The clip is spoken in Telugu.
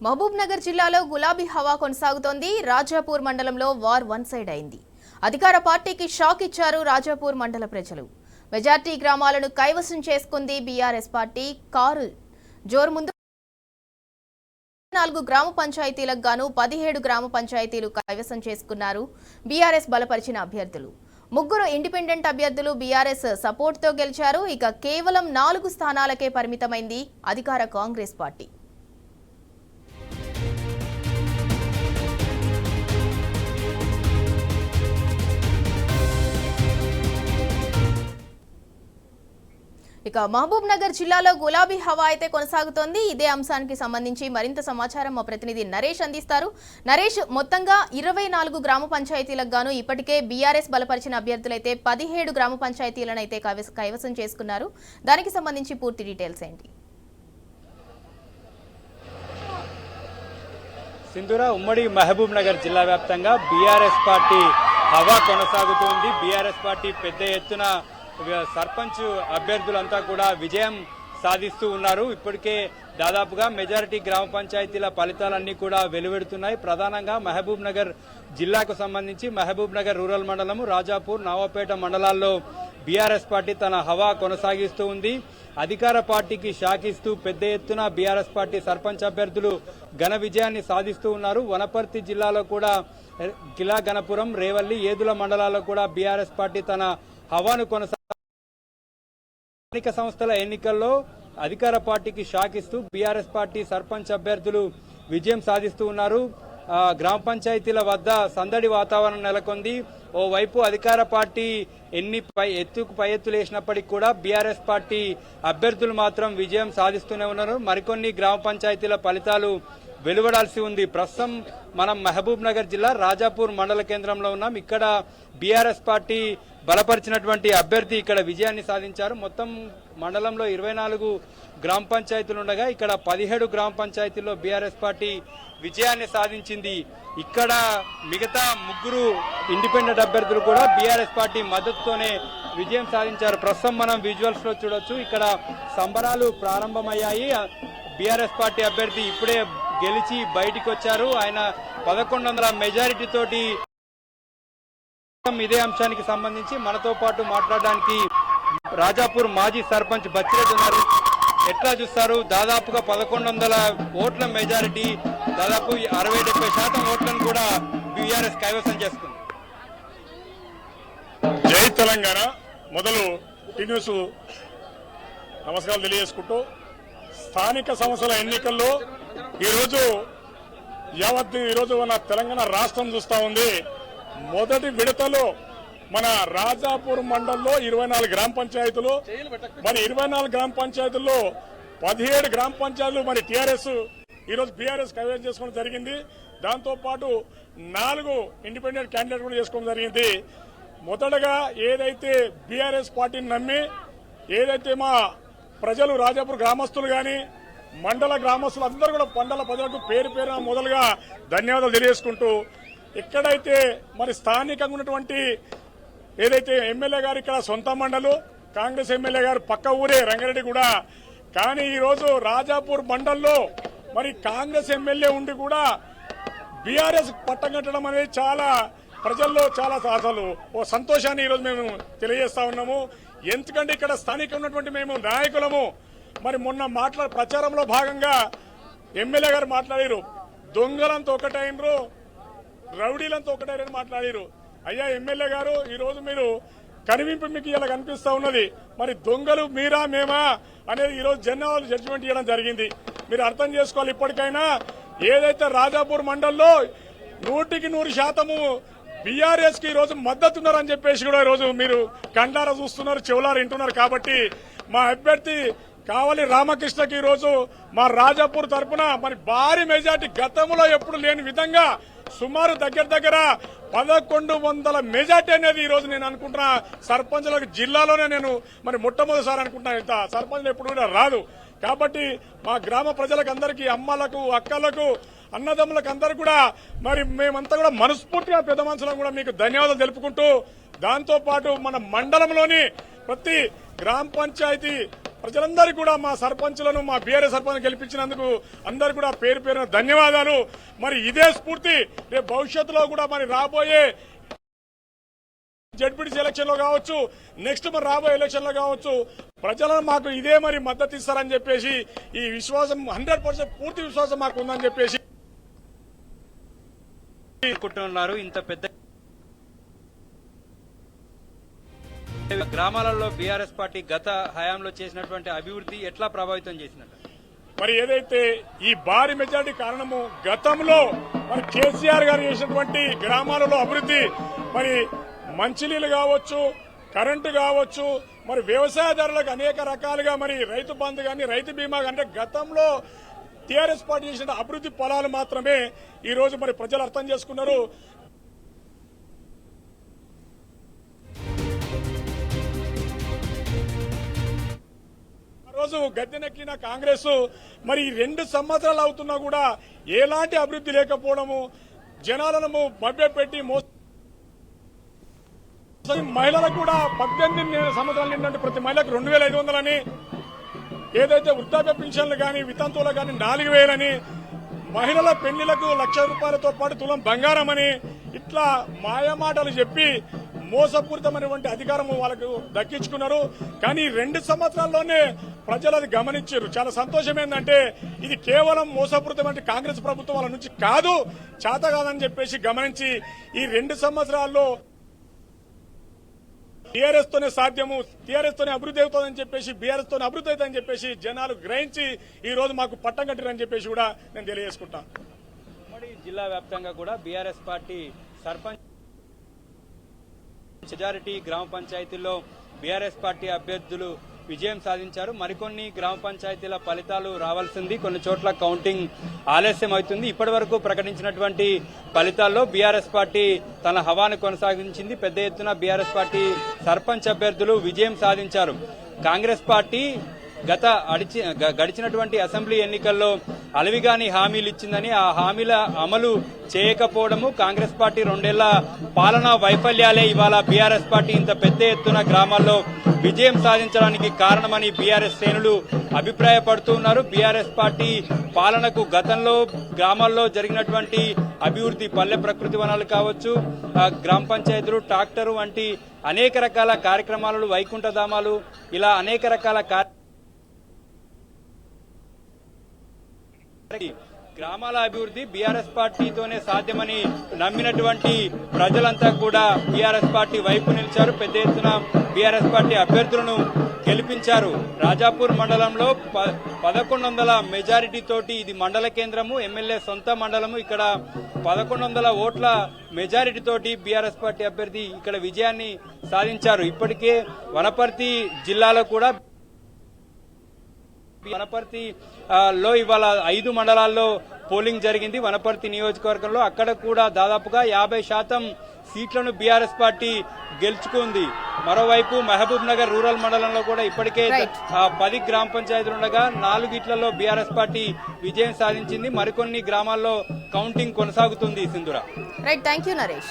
మహబూబ్ నగర్ జిల్లాలో గులాబీ హవా కొనసాగుతోంది. రాజాపూర్ మండలంలో వార్ వన్ సైడ్ అయింది. అధికార పార్టీకి షాక్ ఇచ్చారు రాజాపూర్ మండల ప్రజలు. మెజార్టీ గ్రామాలను కైవసం చేసుకుంది బీఆర్ఎస్ పార్టీ. కారు జోరు ముందు 4 గ్రామ పంచాయతీలకు గాను 17 గ్రామ పంచాయతీలు కైవసం చేసుకున్నారు బీఆర్ఎస్ బలపరిచిన అభ్యర్థులు. 3 ఇండిపెండెంట్ అభ్యర్థులు బీఆర్ఎస్ సపోర్ట్తో గెలిచారు. ఇక కేవలం 4 స్థానాలకే పరిమితమైంది అధికార కాంగ్రెస్ పార్టీ. ఇక మహబూబ్ నగర్ జిల్లాలో గులాబీ హవా అయితే కొనసాగుతోంది. ఇదే అంశానికి సంబంధించి మరింత సమాచారం మా ప్రతినిధి నరేష్ అందిస్తారు. నరేష్, మొత్తంగా 24 గ్రామ పంచాయతీలకు గాను ఇప్పటికే బీఆర్ఎస్ బలపరిచిన అభ్యర్థులైతే 17 గ్రామ పంచాయతీలను అయితే కైవసం చేసుకున్నారు. దానికి సంబంధించి పూర్తి డీటెయిల్స్ ఏంటి? సింధూర, ఉమ్మడి మహబూబ్ నగర్ జిల్లా వ్యాప్తంగా బీఆర్ఎస్ పార్టీ హవా కొనసాగుతుంది. బీఆర్ఎస్ పార్టీ పెద్ద ఎత్తున సర్పంచ్ అభ్యర్థులంతా కూడా విజయం సాధిస్తూ ఉన్నారు. ఇప్పటికే దాదాపుగా మెజారిటీ గ్రామ పంచాయతీల ఫలితాలన్నీ కూడా వెలువడుతున్నాయి. ప్రధానంగా మహబూబ్ నగర్ జిల్లాకు సంబంధించి మహబూబ్ నగర్ రూరల్ మండలము, రాజాపూర్, నవాపేట మండలాల్లో బీఆర్ఎస్ పార్టీ తన హవా కొనసాగిస్తూ ఉంది. అధికార పార్టీకి షాకిస్తూ పెద్ద ఎత్తున బీఆర్ఎస్ పార్టీ సర్పంచ్ అభ్యర్థులు ఘన విజయాన్ని సాధిస్తూ ఉన్నారు. వనపర్తి జిల్లాలో కూడా కిలా గణపురం, రేవల్లి, ఏదుల మండలాల్లో కూడా బీఆర్ఎస్ పార్టీ తన హవాను స్థానిక సంస్థల ఎన్నికల్లో అధికార పార్టీకి షాక్ ఇస్తూ బీఆర్ఎస్ పార్టీ సర్పంచ్ అభ్యర్థులు విజయం సాధిస్తూ ఉన్నారు. గ్రామ పంచాయతీల వద్ద సందడి వాతావరణం నెలకొంది. ఓవైపు అధికార పార్టీ ఎన్ని పై ఎత్తులు వేసినప్పటికీ కూడా బీఆర్ఎస్ పార్టీ అభ్యర్థులు మాత్రం విజయం సాధిస్తూనే ఉన్నారు. మరికొన్ని గ్రామ పంచాయతీల ఫలితాలు వెలువడాల్సి ఉంది. ప్రస్తుతం మనం మహబూబ్ నగర్ జిల్లా రాజాపూర్ మండల కేంద్రంలో ఉన్నాం. ఇక్కడ బీఆర్ఎస్ పార్టీ బలపరిచినటువంటి అభ్యర్థి ఇక్కడ విజయాన్ని సాధించారు. మొత్తం మండలంలో 24 గ్రామ పంచాయతీలు ఉండగా ఇక్కడ 17 గ్రామ పంచాయతీల్లో బీఆర్ఎస్ పార్టీ విజయాన్ని సాధించింది. ఇక్కడ మిగతా 3 ఇండిపెండెంట్ అభ్యర్థులు కూడా బీఆర్ఎస్ పార్టీ మద్దతుతోనే విజయం సాధించారు. ప్రస్తుతం మనం విజువల్స్ లో చూడొచ్చు. ఇక్కడ సంబరాలు ప్రారంభమయ్యాయి. బీఆర్ఎస్ పార్టీ అభ్యర్థి ఇప్పుడే గెలిచి బయటికి వచ్చారు. ఆయన 1100 మెజారిటీ తోటి. ఇదే అంశానికి సంబంధించి మనతో పాటు మాట్లాడడానికి రాజాపూర్ మాజీ సర్పంచ్ బచ్చిరెడ్డి ఉన్నారు. ఎట్లా చూస్తారు? దాదాపుగా 1100 ఓట్ల మెజారిటీ, దాదాపు 60-70% ఓట్లను కూడా బీఆర్ఎస్ కైవసం చేసుకుంది. జై తెలంగాణ. మొదలు న్యూస్ నమస్కారాలు తెలియజేసుకుంటూ, స్థానిక సంస్థల ఎన్నికల్లో ఈరోజు మన తెలంగాణ రాష్ట్రం చూస్తా ఉంది. మొదటి విడతలో మన రాజాపూర్ మండలంలో 24 గ్రామ పంచాయతీలు, మరి 24 గ్రామ పంచాయతీల్లో 17 గ్రామ పంచాయతీలు మరి టీఆర్ఎస్ ఈరోజు బీఆర్ఎస్ కైవసం చేసుకోవడం జరిగింది. దాంతో పాటు 4 ఇండిపెండెంట్ క్యాండిడేట్ కూడా చేసుకోవడం జరిగింది. మొదటగా ఏదైతే బీఆర్ఎస్ పార్టీని నమ్మి ఏదైతే మా ప్రజలు రాజాపూర్ గ్రామస్తులు గాని మండల గ్రామస్తులు అందరూ కూడా మండల ప్రజలకు పేరు పేరున మొదలుగా ధన్యవాదాలు తెలియజేసుకుంటూ, ఎక్కడైతే మరి స్థానికంగా ఉన్నటువంటి ఏదైతే ఎమ్మెల్యే గారు ఇక్కడ సొంత మండలు, కాంగ్రెస్ ఎమ్మెల్యే గారు పక్క ఊరే రంగారెడ్డి కూడా, కానీ ఈరోజు రాజాపూర్ మండల్లో మరి కాంగ్రెస్ ఎమ్మెల్యే ఉండి కూడా బీఆర్ఎస్ పట్టం కట్టడం అనేది చాలా ప్రజల్లో చాలా అసలు ఓ సంతోషాన్ని ఈరోజు మేము తెలియజేస్తా ఉన్నాము. ఎందుకంటే ఇక్కడ స్థానికంగా ఉన్నటువంటి మేము నాయకులము. మరి మొన్న ప్రచారంలో భాగంగా ఎమ్మెల్యే గారు మాట్లాడారు, దొంగలంతా ఒకటైనరు, రౌడీలంతా ఒకటైనని మాట్లాడారు. అయ్యా ఎమ్మెల్యే గారు, ఈరోజు మీరు కనివింపు మీకు ఇలా కనిపిస్తా ఉన్నది. మరి దొంగలు మీరా మేమా అనేది ఈరోజు జనాలు జడ్జిమెంట్ చేయడం జరిగింది. మీరు అర్థం చేసుకోవాలి. ఇప్పటికైనా ఏదైతే రాజాపూర్ మండల్లో 100% బీఆర్ఎస్ కి ఈరోజు మద్దతున్నారని చెప్పేసి కూడా ఈరోజు మీరు కండారా చూస్తున్నారు, చెవులారు వింటున్నారు. కాబట్టి మా అభ్యర్థి కావలి రామకృష్ణకి ఈరోజు మా రాజాపూర్ తరఫున మరి భారీ మెజార్టీ, గతంలో ఎప్పుడు లేని విధంగా సుమారు దగ్గర 1100 మెజార్టీ అనేది ఈరోజు నేను అనుకుంటున్నా. సర్పంచులకు జిల్లాలోనే నేను మరి మొట్టమొదటిసారి అనుకుంటున్నా. ఇంత సర్పంచులు ఎప్పుడు కూడా రాదు. కాబట్టి మా గ్రామ ప్రజలకు అందరికీ, అమ్మలకు, అక్కలకు, అన్నదమ్ములకు అందరూ కూడా మరి మేమంతా కూడా మనస్ఫూర్తిగా పెద్ద మనుషులను కూడా మీకు ధన్యవాదాలు తెలుపుకుంటూ, దాంతో పాటు మన మండలంలోని ప్రతి గ్రామ పంచాయతీ ప్రజలందరికీ కూడా మా సర్పంచులను మా బీఆర్ఎస్ సర్పంచ్ గెలిపించినందుకు అందరు కూడా పేరు పేరున ధన్యవాదాలు. మరి ఇదే స్ఫూర్తి రేపు భవిష్యత్తులో కూడా మరి రాబోయే జడ్పీటీసీ ఎలక్షన్ లో కావచ్చు, నెక్స్ట్ మరి రాబోయే ఎలక్షన్ లో కావచ్చు, ప్రజలను మాకు ఇదే మరి మద్దతు ఇస్తారని చెప్పేసి ఈ విశ్వాసం 100% పూర్తి విశ్వాసం మాకు ఉందని చెప్పేసి అనుకుంటున్నారు. ఇంత పెద్ద గ్రామాలలో బీఆర్ఎస్ పార్టీ గత హయాంలో చేసినటువంటి అభివృద్ధి ఎట్లా ప్రభావితం చేసినట్టు? మరి ఏదైతే ఈ భారీ మెజారిటీ కారణము గతంలో మరి కేసీఆర్ గారు చేసినటువంటి గ్రామాలలో అభివృద్ధి, మరి మంచినీళ్లు కావచ్చు, కరెంటు కావచ్చు, మరి వ్యవసాయదారులకు అనేక రకాలుగా మరి రైతు బంధు కానీ రైతు బీమా అంటే గతంలో టీఆర్ఎస్ పార్టీ చేసిన అభివృద్ధి ఫలాలు మాత్రమే ఈ రోజు మరి ప్రజలు అర్థం చేసుకున్నారు. రోజు గద్దెనెక్కిన కాంగ్రెస్ మరి 2 సంవత్సరాలు అవుతున్నా కూడా ఎలాంటి అభివృద్ధి లేకపోవడము, జనాలను మభ్యపెట్టి మహిళలకు కూడా 18 సంవత్సరాలు నిండి ప్రతి మహిళకు 2500 అని, ఏదైతే వృద్ధాప్య పింఛన్లు కానీ వితంతువులు కానీ 4000 అని, మహిళల పెళ్లిలకు 1,00,000 రూపాయలతో పాటు తులం బంగారం అని, ఇట్లా మాయమాటలు చెప్పి మోసపూరితమైనటువంటి అధికారం వాళ్ళకు దక్కించుకున్నారు. కానీ 2 సంవత్సరాల్లోనే ప్రజలు అది గమనించారు. చాలా సంతోషం ఏంటంటే ఇది కేవలం మోసపూరితమైన కాంగ్రెస్ ప్రభుత్వం వాళ్ళ నుంచి కాదు, చేత కాదని చెప్పేసి గమనించి ఈ 2 సంవత్సరాల్లో టీఆర్ఎస్ తోనే సాధ్యము, టీఆర్ఎస్ తోనే అభివృద్ధి అవుతుందని చెప్పేసి, బీఆర్ఎస్ తోనే అభివృద్ధి అవుతుందని చెప్పేసి జనాలు గ్రహించి ఈ రోజు మాకు పట్టం కట్టిరని చెప్పేసి కూడా నేను తెలియజేసుకుంటాను. మరి జిల్లా వ్యాప్తంగా కూడా బీఆర్ఎస్ పార్టీ సర్పంచ్ మెజారిటీ గ్రామ పంచాయతీల్లో బీఆర్ఎస్ పార్టీ అభ్యర్థులు విజయం సాధించారు. మరికొన్ని గ్రామ పంచాయతీల ఫలితాలు రావాల్సింది, కొన్ని చోట్ల కౌంటింగ్ ఆలస్యం అవుతుంది. ఇప్పటి వరకు ప్రకటించినటువంటి ఫలితాల్లో బీఆర్ఎస్ పార్టీ తన హవాను కొనసాగించింది. పెద్ద ఎత్తున బీఆర్ఎస్ పార్టీ సర్పంచ్ అభ్యర్థులు విజయం సాధించారు. కాంగ్రెస్ పార్టీ గడిచినటువంటి అసెంబ్లీ ఎన్నికల్లో అలవిగాని హామీలు ఇచ్చిందని, ఆ హామీల అమలు చేయకపోవడము, కాంగ్రెస్ పార్టీ 2 ఏళ్ల పాలనా వైఫల్యాలే ఇవాళ బీఆర్ఎస్ పార్టీ ఇంత పెద్ద ఎత్తున గ్రామాల్లో విజయం సాధించడానికి కారణమని బీఆర్ఎస్ శ్రేణులు అభిప్రాయపడుతూ ఉన్నారు. బీఆర్ఎస్ పార్టీ పాలనకు గతంలో గ్రామాల్లో జరిగినటువంటి అభివృద్ధి, పల్లె ప్రకృతి వనాలు కావచ్చు, గ్రామ పంచాయతీలు, ట్రాక్టరు వంటి అనేక రకాల కార్యక్రమాలు, వైకుంఠధామాలు, ఇలా అనేక రకాల గ్రామాల అభివృద్ధి బీఆర్ఎస్ పార్టీతోనే సాధ్యమని నమ్మినటువంటి ప్రజలంతా కూడా బీఆర్ఎస్ పార్టీ వైపు నిలిచారు. పెద్ద ఎత్తున బీఆర్ఎస్ పార్టీ అభ్యర్థులను గెలిపించారు. రాజాపూర్ మండలంలో 1100 మెజారిటీ తోటి, ఇది మండల కేంద్రము, ఎమ్మెల్యే సొంత మండలము, ఇక్కడ 1100 ఓట్ల మెజారిటీ తోటి బీఆర్ఎస్ పార్టీ అభ్యర్థి ఇక్కడ విజయాన్ని సాధించారు. ఇప్పటికే వనపర్తి జిల్లాలో కూడా లో ఇవాళ 5 మండలాల్లో పోలింగ్ జరిగింది. వనపర్తి నియోజకవర్గంలో అక్కడ కూడా దాదాపుగా 50% సీట్లను బీఆర్ఎస్ పార్టీ గెలుచుకుంది. మరోవైపు మహబూబ్ నగర్ రూరల్ మండలంలో కూడా ఇప్పటికే 10 గ్రామ పంచాయతీలు ఉండగా 4 బీఆర్ఎస్ పార్టీ విజయం సాధించింది. మరికొన్ని గ్రామాల్లో కౌంటింగ్ కొనసాగుతుంది. Sindhura, right, thank you Naresh.